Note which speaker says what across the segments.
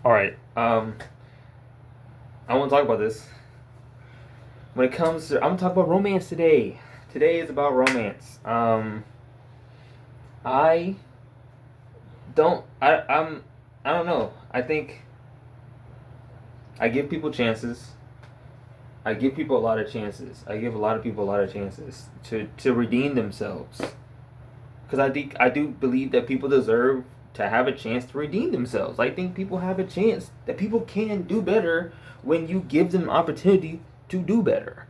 Speaker 1: All right. I want to talk about this. When it comes to, I'm gonna talk about romance today. Today is about romance. I don't. I don't know. I think I give people chances. I give people a lot of chances. I give a lot of people a lot of chances to redeem themselves. Because I do believe that people deserve to have a chance to redeem themselves. I think people have a chance that people can do better when you give them opportunity to do better.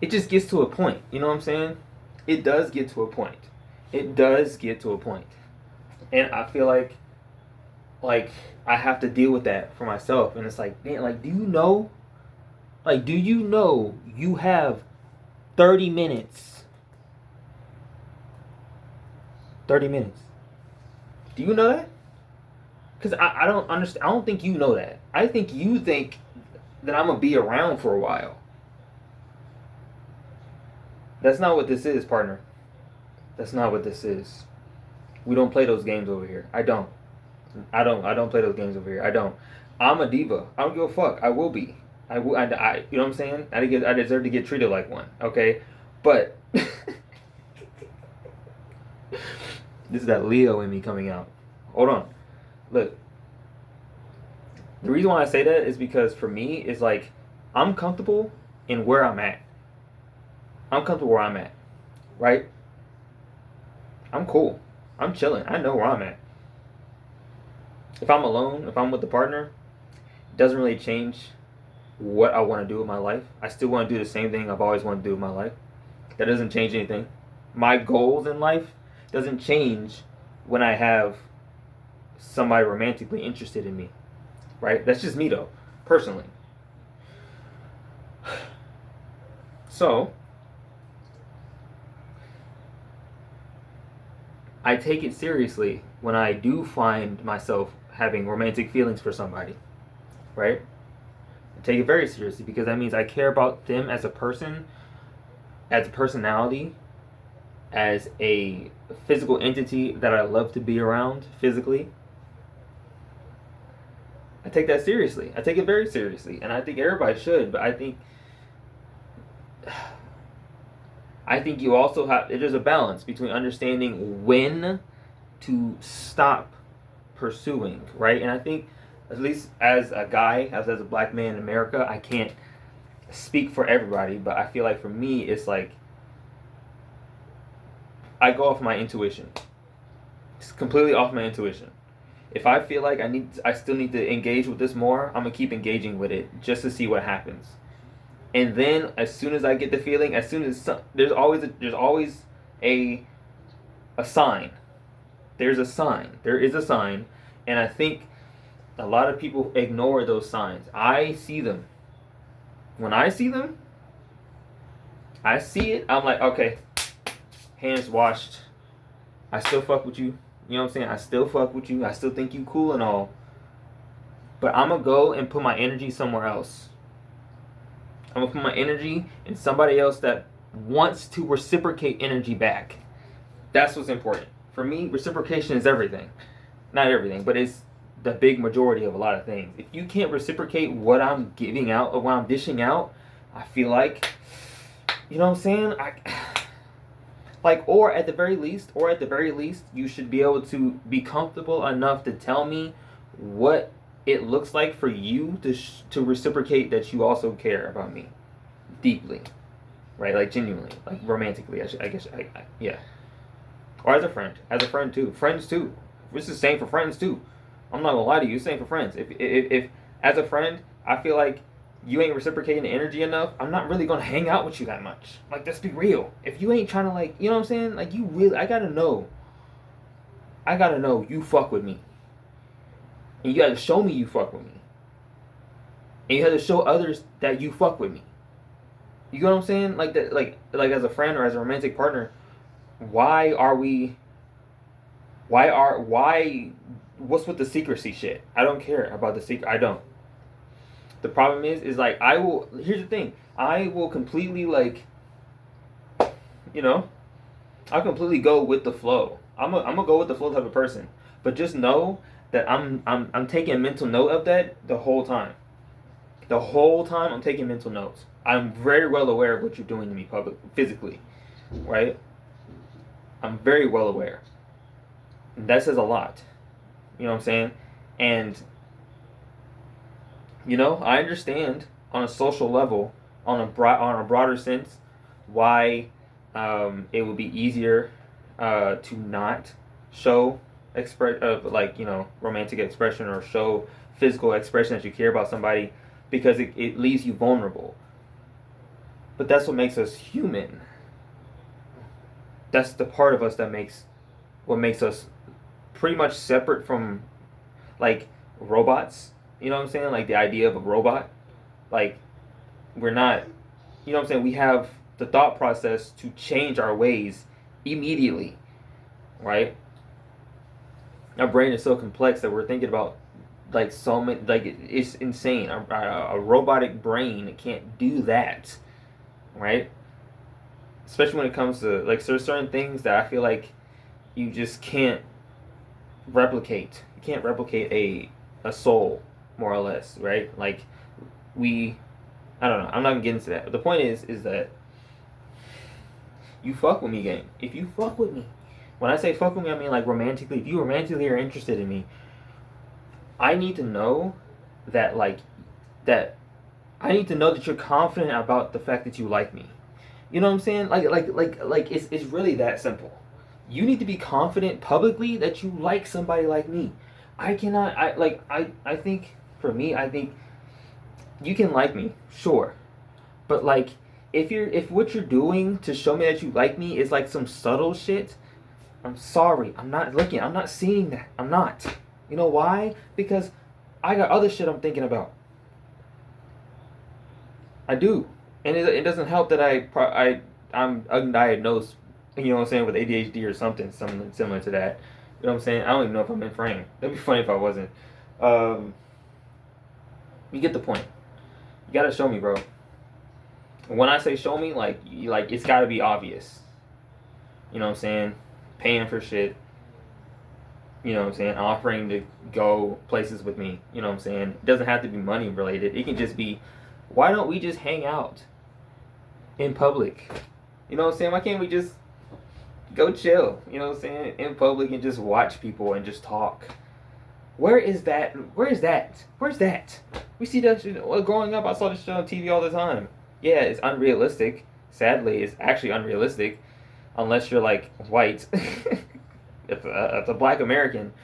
Speaker 1: It just gets to a point. You know what I'm saying? It does get to a point. It does get to a point. And I feel like I have to deal with that for myself. And it's like, man, like do you know you have 30 minutes? 30 minutes. Do you know that? Because I don't understand. I don't think you know that. I think you think that I'm going to be around for a while. That's not what this is, partner. That's not what this is. We don't play those games over here. I don't. I don't play those games over here. I don't. I'm a diva. I don't give a fuck. I will be. I will. You know what I'm saying? I deserve to get treated like one. Okay, but this is that Leo in me coming out. Hold on. Look. The reason why I say that is because for me, it's like I'm comfortable in where I'm at. I'm comfortable where I'm at. Right? I'm cool. I'm chilling. I know where I'm at. If I'm alone, if I'm with a partner, it doesn't really change what I want to do with my life. I still want to do the same thing I've always wanted to do with my life. That doesn't change anything. My goals in life doesn't change when I have somebody romantically interested in me. Right? That's just me though, personally. So, I take it seriously when I do find myself having romantic feelings for somebody, right? I take it very seriously because that means I care about them as a person, as a personality, as a physical entity that I love to be around physically. I take that seriously. I take it very seriously, and I think everybody should. But I think you also have. There's a balance between understanding when to stop pursuing, right? And I think, at least as a guy, as a black man in America, I can't speak for everybody, but I feel like for me, it's like I go off my intuition. It's completely off my intuition. If I feel like I still need to engage with this more, I'm gonna keep engaging with it just to see what happens. And then, as soon as I get the feeling, as soon as there's always a sign. There's a sign. There is a sign, and I think a lot of people ignore those signs. I see them. When I see them, I see it. I'm like, okay, hands washed. I still fuck with you. You know what I'm saying? I still fuck with you. I still think you cool and all. But I'm gonna go and put my energy somewhere else. I'm gonna put my energy in somebody else that wants to reciprocate energy back. That's what's important. For me, reciprocation is everything. Not everything, but it's the big majority of a lot of things. If you can't reciprocate what I'm giving out or what I'm dishing out, I feel like, you know what I'm saying? Or at the very least, you should be able to be comfortable enough to tell me what it looks like for you to reciprocate that you also care about me deeply, right? Like genuinely, like romantically. Yeah. Or as a friend too, friends too. This is the same for friends too. I'm not gonna lie to you, it's the same for friends. If as a friend, I feel like you ain't reciprocating the energy enough, I'm not really gonna hang out with you that much. Like, let's be real. If you ain't trying to, like, you know what I'm saying? Like, you really, I gotta know you fuck with me. And you gotta show me you fuck with me. And you have to show others that you fuck with me. You know what I'm saying? Like that, like as a friend or as a romantic partner, why are we? Why? What's with the secrecy shit? I don't care about the secret. I don't. The problem is like I will. Here's the thing. I will completely, like, you know, I completely go with the flow. I'm gonna go with the flow type of person. But just know that I'm taking mental note of that the whole time. The whole time I'm taking mental notes. I'm very well aware of what you're doing to me physically, right? I'm very well aware. And that says a lot. You know what I'm saying? And I understand on a social level, on a broader sense, why it would be easier to not show express like romantic expression or show physical expression that you care about somebody because it leaves you vulnerable. But that's what makes us human. That's the part of us that makes what makes us pretty much separate from like robots. You know what I'm saying? Like the idea of a robot. Like we're not. You know what I'm saying? We have the thought process to change our ways immediately, right? Our brain is so complex that we're thinking about like so many. Like it's insane. A robotic brain can't do that, right? Especially when it comes to like there's certain things that I feel like you just can't replicate. You can't replicate a soul, more or less, right? Like we, I don't know. I'm not gonna get into that. But the point is that you fuck with me, gang. If you fuck with me, when I say fuck with me, I mean like romantically. If you romantically are interested in me, I need to know that like that. I need to know that you're confident about the fact that you like me. You know what I'm saying? Like it's really that simple. You need to be confident publicly that you like somebody like me. I cannot. I think for me, I think you can like me, sure, but like if what you're doing to show me that you like me is like some subtle shit, I'm sorry. I'm not looking. I'm not seeing that. I'm not. You know why? Because I got other shit I'm thinking about. I do, and it doesn't help that I'm undiagnosed. You know what I'm saying, with ADHD or something similar to that. You know what I'm saying? I don't even know if I'm in frame. That'd be funny if I wasn't. Um, you get the point. You gotta show me, bro. When I say show me, like it's gotta be obvious. You know what I'm saying? Paying for shit. You know what I'm saying? Offering to go places with me. You know what I'm saying? It doesn't have to be money related. It can just be, why don't we just hang out in public? You know what I'm saying? Why can't we just go chill? You know what I'm saying? In public and just watch people and just talk. Where is that? Where is that? Where's that? We see that shit. Well, growing up, I saw this shit on TV all the time. Yeah, it's unrealistic. Sadly, it's actually unrealistic. Unless you're like white. If a black American,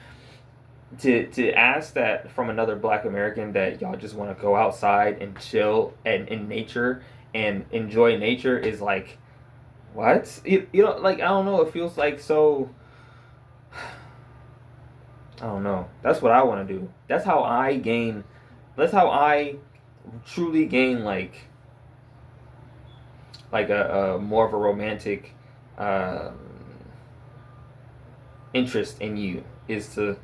Speaker 1: to ask that from another black American that y'all just want to go outside and chill and in nature and enjoy nature is like, what? You know, like, I don't know. It feels like so. I don't know. That's what I want to do. That's how I gain. That's how I truly gain like a more of a romantic uh, interest in you is to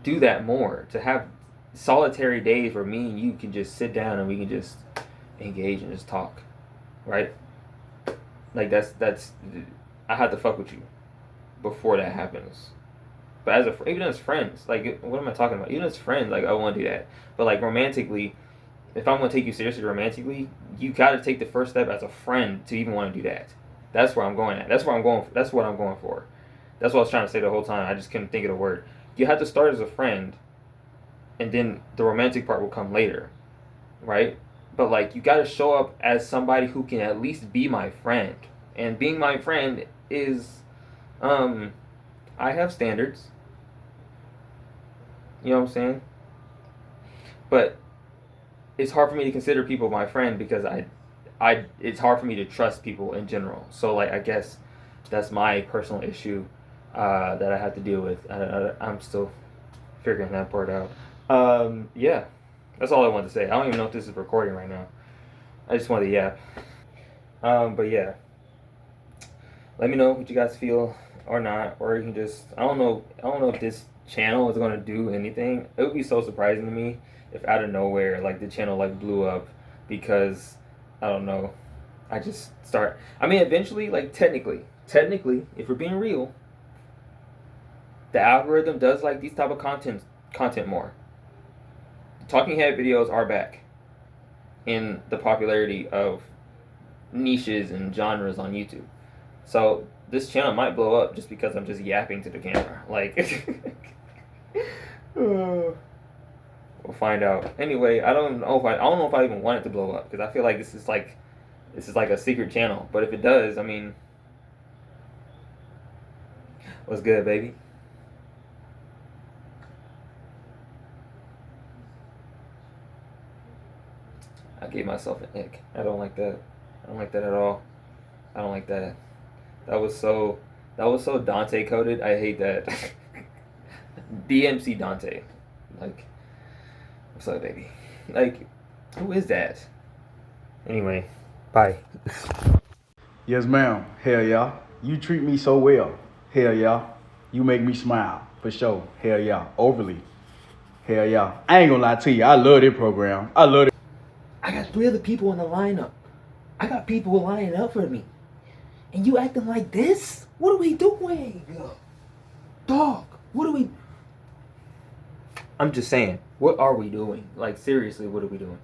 Speaker 1: do that more, to have solitary days where me and you can just sit down and we can just engage and just talk, right? Like that's I have to fuck with you before that happens. But even as friends, like what am I talking about? Even as friends, like I want to do that. But like romantically, if I'm gonna take you seriously romantically, you got to take the first step as a friend to even want to do that. That's where I'm going at. That's where I'm going. That's what I'm going for. That's what I was trying to say the whole time. I just couldn't think of the word. You have to start as a friend, and then the romantic part will come later, right? But like you got to show up as somebody who can at least be my friend. And being my friend is, I have standards. You know what I'm saying? But it's hard for me to consider people my friend because it's hard for me to trust people in general. So like I guess that's my personal issue that I have to deal with. I'm still figuring that part out. Yeah, that's all I wanted to say. I don't even know if this is recording right now. I just wanted to yap. But yeah, let me know what you guys feel or not, or you can just I don't know. I don't know if this channel is gonna do anything. It would be so surprising to me if out of nowhere like the channel like blew up because I don't know. I just start. I mean, eventually, like technically, if we're being real, the algorithm does like these type of content more. Talking head videos are back in the popularity of niches and genres on YouTube. So this channel might blow up just because I'm just yapping to the camera. Like, we'll find out. Anyway, I don't know if I even want it to blow up, because I feel like this is like a secret channel. But if it does, I mean, what's good, baby? I gave myself an ick. I don't like that. I don't like that at all. I don't like that. That was so Dante coded. I hate that. DMC Dante. Like, what's up, baby? Like, who is that? Anyway, bye.
Speaker 2: Yes, ma'am. Hell yeah. You treat me so well. Hell yeah. You make me smile. For sure. Hell yeah. Overly. Hell yeah. I ain't gonna lie to you. I love this program. I love it.
Speaker 1: I got 3 other people in the lineup. I got people lining up for me. And you acting like this? What are we doing? Dog, what are we... I'm just saying, what are we doing? Like, seriously, what are we doing?